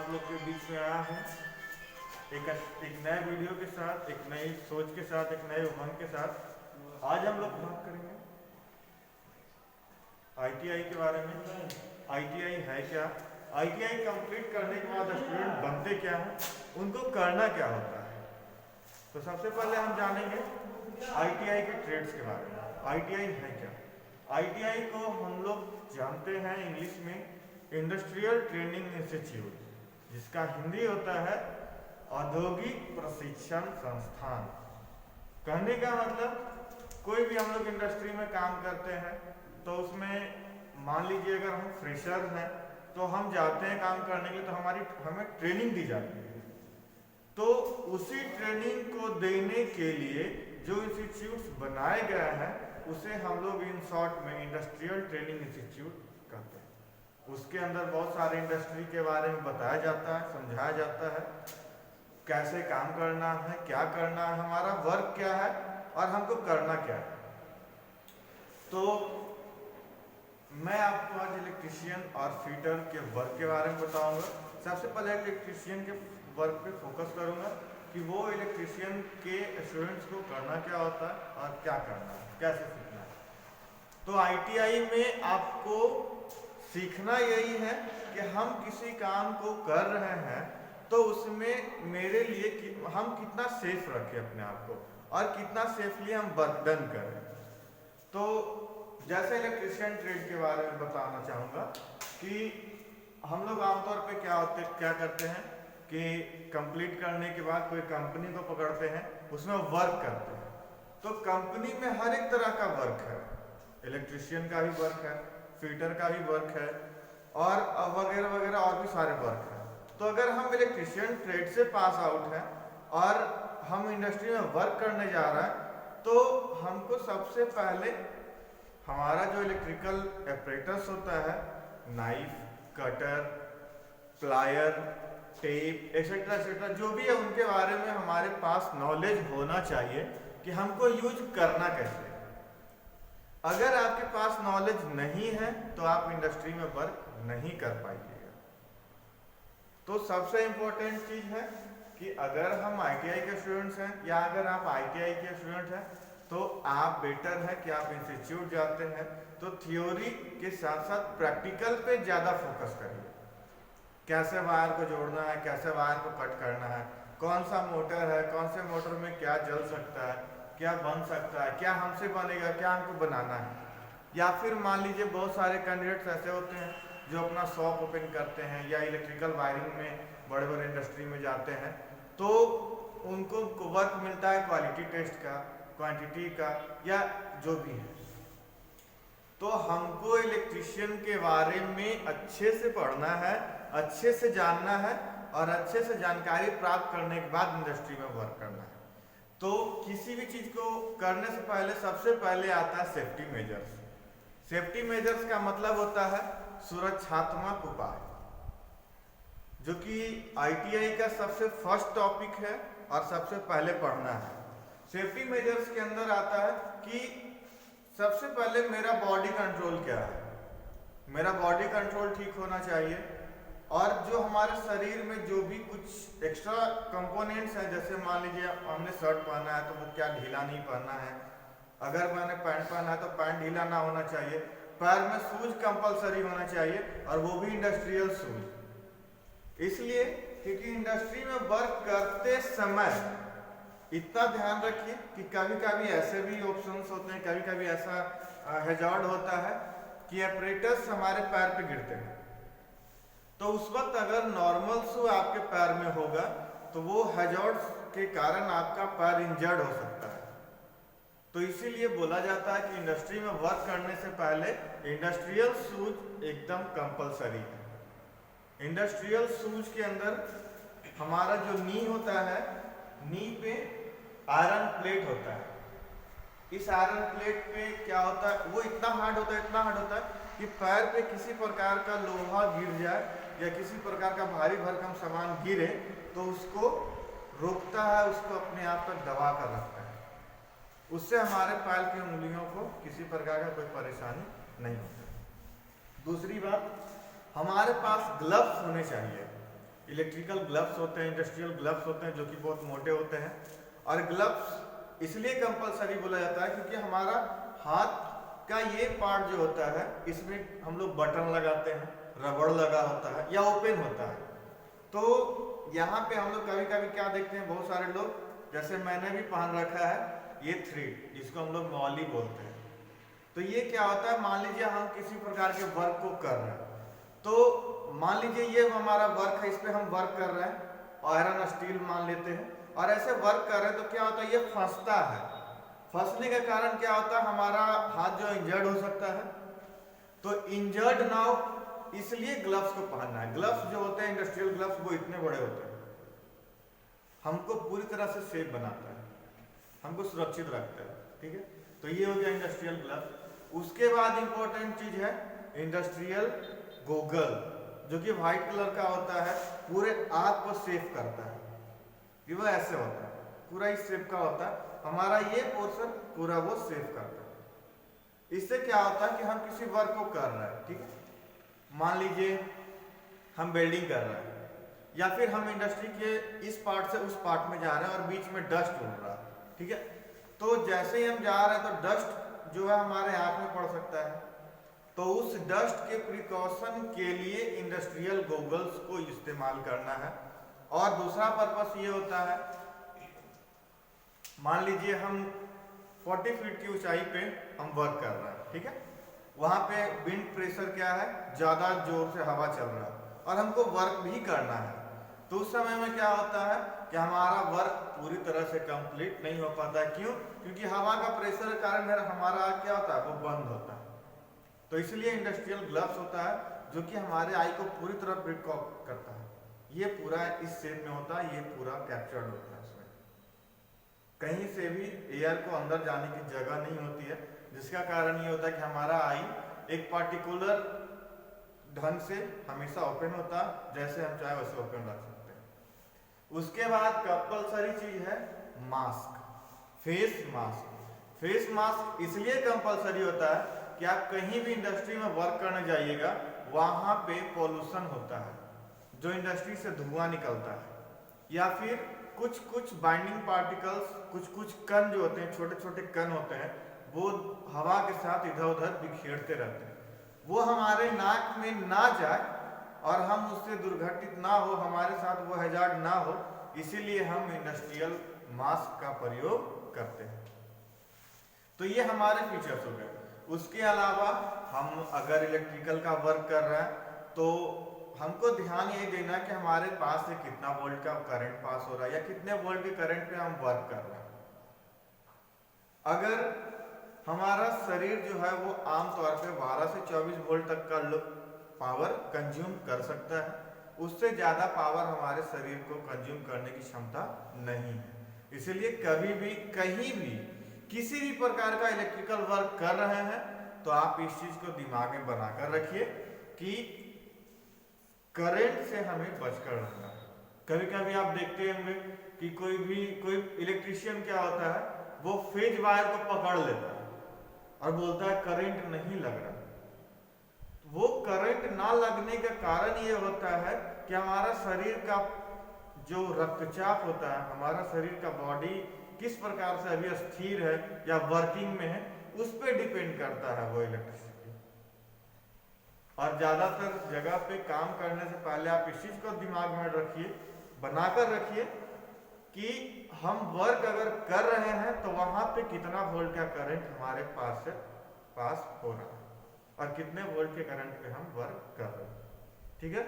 आप लोग के बीच में आया हूँ एक नए वीडियो के साथ, एक नई सोच के साथ, एक नए उमंग के साथ। आज हम लोग बात करेंगे आईटीआई के बारे में। आईटीआई है क्या, आईटीआई कंप्लीट करने के बाद स्टूडेंट बनते क्या हैं, उनको करना क्या होता है। तो सबसे पहले हम जानेंगे आईटीआई के ट्रेड्स के बारे में। आईटीआई है क्या? आईटीआई को हम लोग जानते हैं इंग्लिश में इंडस्ट्रियल ट्रेनिंग इंस्टीट्यूट, जिसका हिंदी होता है औद्योगिक प्रशिक्षण संस्थान। कहने का मतलब कोई भी हम लोग इंडस्ट्री में काम करते हैं तो उसमें मान लीजिए अगर हम फ्रेशर हैं तो हम जाते हैं काम करने के लिए, तो हमें ट्रेनिंग दी जाती है। तो उसी ट्रेनिंग को देने के लिए जो इंस्टीट्यूट्स बनाए गए हैं उसे हम लोग इन शॉर्ट में इंडस्ट्रियल ट्रेनिंग इंस्टीट्यूट कहते हैं। उसके अंदर बहुत सारे इंडस्ट्री के बारे में बताया जाता है, समझाया जाता है, कैसे काम करना है, क्या करना है, हमारा वर्क क्या है और हमको करना क्या है। तो मैं आपको आज इलेक्ट्रीशियन और फिटर के वर्क के बारे में बताऊंगा। सबसे पहले इलेक्ट्रीशियन के वर्क पे फोकस करूंगा कि वो इलेक्ट्रीशियन के स्टूडेंट्स को करना क्या होता है और क्या करना है, कैसे सीखना है। तो आईटीआई में आपको सीखना यही है कि हम किसी काम को कर रहे हैं तो उसमें मेरे लिए हम कितना सेफ रखें अपने आप को और कितना सेफली हम वर्क डन करें। तो जैसे इलेक्ट्रीशियन ट्रेड के बारे में बताना चाहूँगा कि हम लोग आमतौर पे क्या करते हैं कि कंप्लीट करने के बाद कोई कंपनी को पकड़ते हैं, उसमें वर्क करते हैं। तो कंपनी में हर एक तरह का वर्क है, इलेक्ट्रीशियन का भी वर्क है, फिटर का भी वर्क है और वगैरह वगैरह और भी सारे वर्क हैं। तो अगर हम इलेक्ट्रीशियन ट्रेड से पास आउट हैं और हम इंडस्ट्री में वर्क करने जा रहे हैं तो हमको सबसे पहले हमारा जो इलेक्ट्रिकल एपरेटस होता है, knife, cutter, plier, tape etcetera etcetera जो भी है, उनके बारे में हमारे पास नॉलेज होना चाहिए कि हमको यूज करना कैसे। अगर आपके पास नॉलेज नहीं है तो आप इंडस्ट्री में वर्क नहीं कर पाइएगा। तो सबसे इम्पोर्टेंट चीज है कि अगर हम आईटीआई के स्टूडेंट्स हैं या अगर आप आईटीआई के स्टूडेंट हैं तो आप बेटर है कि आप इंस्टीट्यूट जाते हैं तो थ्योरी के साथ साथ प्रैक्टिकल पे ज़्यादा फोकस करिए। कैसे वायर को जोड़ना है, कैसे वायर को कट करना है, कौन सा मोटर है, कौन से मोटर में क्या जल सकता है, क्या बन सकता है, क्या हमसे बनेगा, क्या हमको बनाना है। या फिर मान लीजिए बहुत सारे कैंडिडेट्स ऐसे होते हैं जो अपना शॉप ओपन करते हैं या इलेक्ट्रिकल वायरिंग में बड़े बड़े इंडस्ट्री में जाते हैं तो उनको वर्क मिलता है क्वालिटी टेस्ट का, क्वांटिटी का या जो भी है। तो हमको इलेक्ट्रीशियन के बारे में अच्छे से पढ़ना है, अच्छे से जानना है और अच्छे से जानकारी प्राप्त करने के बाद इंडस्ट्री में वर्क करना है। तो किसी भी चीज को करने से पहले सबसे पहले आता है सेफ्टी मेजर्स। सेफ्टी मेजर्स का मतलब होता है सुरक्षात्मक उपाय, जो कि आईटीआई का सबसे फर्स्ट टॉपिक है और सबसे पहले पढ़ना है। सेफ्टी मेजर्स के अंदर आता है कि सबसे पहले मेरा बॉडी कंट्रोल क्या है, मेरा बॉडी कंट्रोल ठीक होना चाहिए और जो हमारे शरीर में जो भी कुछ एक्स्ट्रा कंपोनेंट्स हैं, जैसे मान लीजिए हमने शर्ट पहना है तो वो क्या ढीला नहीं पहनना है, अगर मैंने पैंट पहना है तो पैंट ढीला ना होना चाहिए, पैर में शूज कंपलसरी होना चाहिए और वो भी इंडस्ट्रियल शूज। इसलिए क्योंकि इंडस्ट्री में वर्क करते समय इतना ध्यान रखिए कि कभी कभी ऐसे भी ऑप्शंस होते हैं, कभी कभी ऐसा हैजार्ड होता है कि एपरेटस हमारे पैर पे गिरते हैं। तो उस वक्त अगर नॉर्मल शू आपके पैर में होगा तो वो हैजार्ड के कारण आपका पैर इंजर्ड हो सकता है। तो इसीलिए बोला जाता है कि इंडस्ट्री में वर्क करने से पहले इंडस्ट्रियल शूज एकदम कंपलसरी है। इंडस्ट्रियल शूज के अंदर हमारा जो नी होता है, नी पे आयरन प्लेट होता है। इस आयरन प्लेट पे क्या होता है, वो इतना हार्ड होता है, इतना हार्ड होता है कि पैर पे किसी प्रकार का लोहा गिर जाए या किसी प्रकार का भारी भरकम सामान गिरे तो उसको रोकता है, उसको अपने आप तक दबा कर रखता है। उससे हमारे पैर की उंगलियों को किसी प्रकार का कोई परेशानी नहीं होती। दूसरी बात, हमारे पास ग्लव्स होने चाहिए। इलेक्ट्रिकल ग्लव्स होते हैं, इंडस्ट्रियल ग्लव्स होते हैं जो कि बहुत मोटे होते हैं। और ग्लव्स इसलिए कंपलसरी बोला जाता है क्योंकि हमारा हाथ का ये पार्ट जो होता है इसमें हम लोग बटन लगाते हैं, रबड़ लगा होता है या ओपन होता है। तो यहाँ पे हम लोग कभी कभी क्या देखते हैं, बहुत सारे लोग, जैसे मैंने भी पहन रखा है ये थ्रेड जिसको हम लोग मौली बोलते हैं। तो ये क्या होता है, मान लीजिए हम किसी प्रकार के वर्क को कर रहे हैं, तो मान लीजिए ये हमारा वर्क है, इस पे हम वर्क कर रहे हैं, आयरन स्टील मान लेते हैं, और ऐसे वर्क कर रहे हैं तो क्या होता है, ये फंसता है। फंसने के कारण क्या होता है, हमारा हाथ जो इंजर्ड हो सकता है। तो इंजर्ड ना हो इसलिए ग्लव्स को पहनना है। ग्लव्स जो होते हैं इंडस्ट्रियल ग्लव्स वो इतने बड़े होते हैं, हमको पूरी तरह से सेफ बनाता है, हमको सुरक्षित रखता है। ठीक है, तो ये हो गया इंडस्ट्रियल ग्लव्स। उसके बाद इंपॉर्टेंट चीज है इंडस्ट्रियल गोगल, जो कि व्हाइट कलर का होता है, पूरे आंख को सेफ करता है। ये वो ऐसे होता है, पूरा इस शेप का होता है, हमारा ये पोर्शन पूरा वो सेफ करता है। इससे क्या होता है कि हम किसी वर्क को कर रहे हैं, ठीक है, मान लीजिए हम वेल्डिंग कर रहे हैं, या फिर हम इंडस्ट्री के इस पार्ट से उस पार्ट में जा रहे हैं और बीच में डस्ट उड़ रहा है। ठीक है, तो जैसे ही हम जा रहे हैं तो डस्ट जो है हमारे आंख में पड़ सकता है। तो उस डस्ट के प्रिकॉशन के लिए इंडस्ट्रियल गोगल्स को इस्तेमाल करना है। और दूसरा पर्पस ये होता है, मान लीजिए हम 40 फीट की ऊंचाई पे हम वर्क कर रहे हैं, ठीक है, वहां पे विंड प्रेशर क्या है, ज्यादा जोर से हवा चल रहा है और हमको वर्क भी करना है। तो उस समय में क्या होता है कि हमारा वर्क पूरी तरह से कंप्लीट नहीं हो पाता है। क्यों? क्योंकि हवा का प्रेशर के कारण हमारा क्या होता है, वो बंद होता है। तो इसलिए इंडस्ट्रियल ग्लव्स होता है जो कि हमारे आई को पूरी तरह प्रिकॉट करता है। ये पूरा इस शेप में होता है, ये पूरा कैप्चर्ड होता है। इसमें कहीं से भी एयर को अंदर जाने की जगह नहीं होती है, जिसका कारण ये होता है कि हमारा आई एक पार्टिकुलर ढंग से हमेशा ओपन होता है, जैसे हम चाहे वैसे ओपन रख सकते हैं। उसके बाद कंपलसरी चीज है mask, face mask. Face mask इसलिए कंपलसरी होता है कि आप कहीं भी इंडस्ट्री में वर्क करने जाइएगा, वहां पे पॉल्यूशन होता है, जो इंडस्ट्री से धुआं निकलता है, या फिर कुछ बाइंडिंग पार्टिकल्स, कुछ कण जो होते हैं, छोटे छोटे कण होते हैं, वो हवा के साथ इधर उधर बिखेरते रहते हैं। वो हमारे नाक में ना जाए और हम उससे दुर्घटित ना हो, हमारे साथ वो हैजार्ड ना हो, इसीलिए हम इंडस्ट्रियल मास्क का प्रयोग करते हैं। तो ये हमारे फीचर्स हो गए। उसके अलावा हम अगर इलेक्ट्रिकल का वर्क कर रहे हैं तो हमको ध्यान ये देना कि हमारे पास से कितना वोल्ट का करंट पास हो रहा है या कितने वोल्ट के करंट पे हम वर्क कर रहे हैं। अगर हमारा शरीर जो है वो आमतौर पे 12 से 24 वोल्ट तक का पावर कंज्यूम कर सकता है, उससे ज्यादा पावर हमारे शरीर को कंज्यूम करने की क्षमता नहीं है। इसलिए कभी भी कहीं भी किसी भी प्रकार का इलेक्ट्रिकल वर्क कर रहे हैं तो आप इस चीज को दिमाग में बनाकर रखिए कि करंट से हमें बचकर रहना है। कभी कभी आप देखते होंगे कि कोई इलेक्ट्रिशियन क्या होता है, वो फेज वायर को पकड़ लेता है और बोलता है करंट नहीं लग रहा। वो करंट ना लगने का कारण ये होता है कि हमारा शरीर का जो रक्तचाप होता है, हमारा शरीर का बॉडी किस प्रकार से अभी स्थिर है या वर्किंग में है, उस पर डिपेंड करता है वो इलेक्ट्रिसिटी। और ज्यादातर जगह पे काम करने से पहले आप इस चीज को दिमाग में रखिए, बनाकर रखिए कि हम वर्क अगर कर रहे हैं तो वहां पे कितना वोल्ट का करंट हमारे पास हो रहा है और कितने वोल्ट के करंट पे हम वर्क कर रहे हैं। ठीक है।